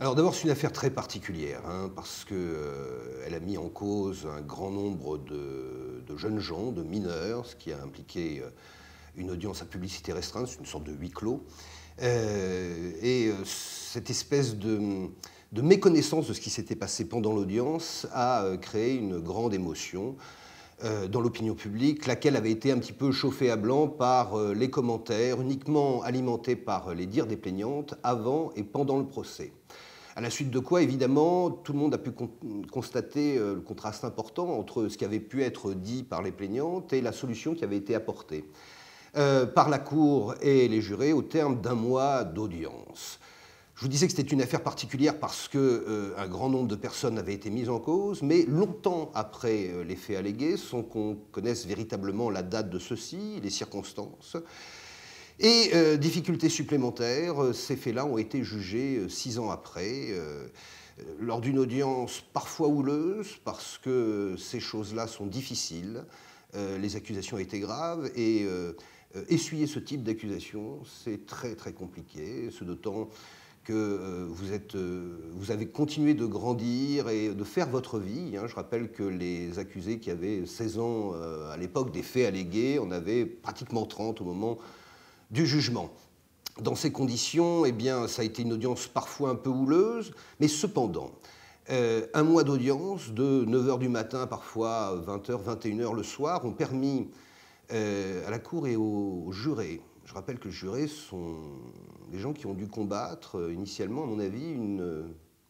Alors d'abord, c'est une affaire très particulière, hein, parce qu'elle a mis en cause un grand nombre de jeunes gens, de mineurs, ce qui a impliqué une audience à publicité restreinte, c'est une sorte de huis clos. Cette espèce de méconnaissance de ce qui s'était passé pendant l'audience a créé une grande émotion dans l'opinion publique, laquelle avait été un petit peu chauffée à blanc par les commentaires, uniquement alimentés par les dires des plaignantes avant et pendant le procès. À la suite de quoi, évidemment, tout le monde a pu constater le contraste important entre ce qui avait pu être dit par les plaignantes et la solution qui avait été apportée par la Cour et les jurés au terme d'un mois d'audience. Je vous disais que c'était une affaire particulière parce qu'un grand nombre de personnes avaient été mises en cause, mais longtemps après les faits allégués, sans qu'on connaisse véritablement la date de ceux-ci, les circonstances. Et difficulté supplémentaire, ces faits-là ont été jugés 6 ans après, lors d'une audience parfois houleuse, parce que ces choses-là sont difficiles, les accusations étaient graves, et essuyer ce type d'accusation, c'est très très compliqué, ce d'autant que vous avez continué de grandir et de faire votre vie. Je rappelle que les accusés qui avaient 16 ans à l'époque des faits allégués en avaient pratiquement 30 au moment du jugement. Dans ces conditions, eh bien, ça a été une audience parfois un peu houleuse, mais cependant, un mois d'audience de 9h du matin, parfois 20h, 21h le soir, ont permis à la Cour et aux jurés. Je rappelle que les jurés sont des gens qui ont dû combattre initialement, à mon avis,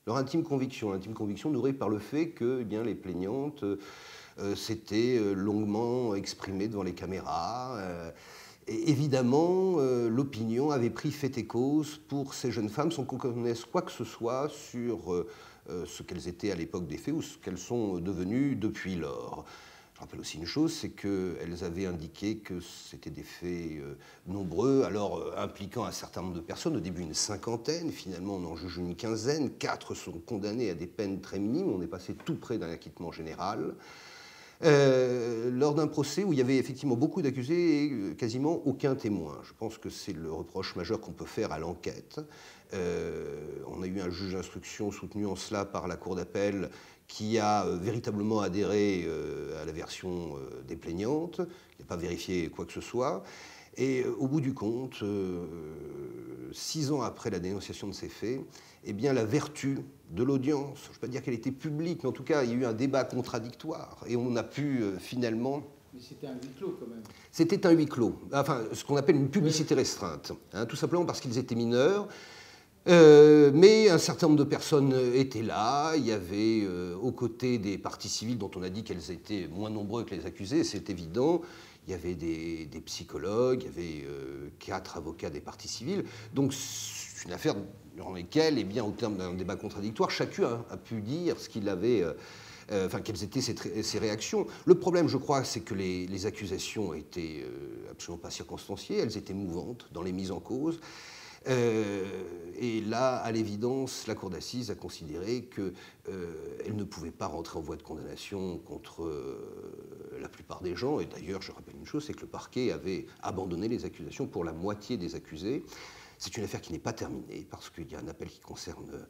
leur intime conviction nourrie par le fait que eh bien, les plaignantes s'étaient longuement exprimées devant les caméras. Et évidemment, l'opinion avait pris fait et cause pour ces jeunes femmes sans qu'on connaisse quoi que ce soit sur ce qu'elles étaient à l'époque des faits ou ce qu'elles sont devenues depuis lors. Je rappelle aussi une chose, c'est qu'elles avaient indiqué que c'était des faits nombreux, alors impliquant un certain nombre de personnes, au début une cinquantaine, finalement on en juge une quinzaine, 4 sont condamnés à des peines très minimes, on est passé tout près d'un acquittement général. Lors d'un procès où il y avait effectivement beaucoup d'accusés et quasiment aucun témoin. Je pense que c'est le reproche majeur qu'on peut faire à l'enquête. On a eu un juge d'instruction soutenu en cela par la Cour d'appel qui a véritablement adhéré à la version des plaignantes, qui n'a pas vérifié quoi que ce soit. Et au bout du compte, 6 ans après la dénonciation de ces faits, eh bien, la vertu de l'audience, je ne veux pas dire qu'elle était publique, mais en tout cas, il y a eu un débat contradictoire et on a pu finalement... Mais c'était un huis clos quand même. C'était un huis clos, enfin ce qu'on appelle une publicité restreinte, hein, tout simplement parce qu'ils étaient mineurs. Mais un certain nombre de personnes étaient là, il y avait aux côtés des parties civiles dont on a dit qu'elles étaient moins nombreuses que les accusés, c'est évident, il y avait des psychologues, il y avait 4 avocats des parties civiles, donc c'est une affaire dans laquelle, eh bien, au terme d'un débat contradictoire, chacun a pu dire ce qu'il avait... quelles étaient ses réactions. Le problème, je crois, c'est que les accusations étaient absolument pas circonstanciées, elles étaient mouvantes dans les mises en cause. Et là, à l'évidence, la Cour d'assises a considéré qu'elle ne pouvait pas rentrer en voie de condamnation contre la plupart des gens. Et d'ailleurs, je rappelle une chose, c'est que le parquet avait abandonné les accusations pour la moitié des accusés. C'est une affaire qui n'est pas terminée, parce qu'il y a un appel qui concerne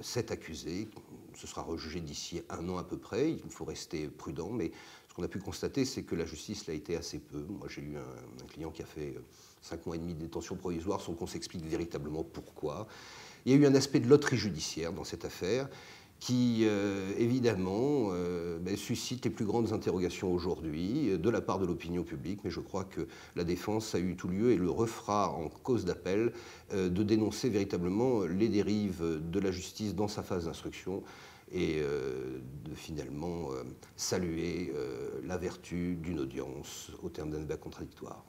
7 accusés. Ce sera rejugé d'ici 1 an à peu près. Il faut rester prudent, mais ce qu'on a pu constater, c'est que la justice l'a été assez peu. Moi, j'ai eu un client qui a fait 5 mois et demi de détention provisoire sans qu'on s'explique véritablement pourquoi. Il y a eu un aspect de loterie judiciaire dans cette affaire qui, évidemment, suscite les plus grandes interrogations aujourd'hui de la part de l'opinion publique, mais je crois que la défense a eu tout lieu et le refera en cause d'appel de dénoncer véritablement les dérives de la justice dans sa phase d'instruction et de finalement saluer la vertu d'une audience au terme d'un débat contradictoire.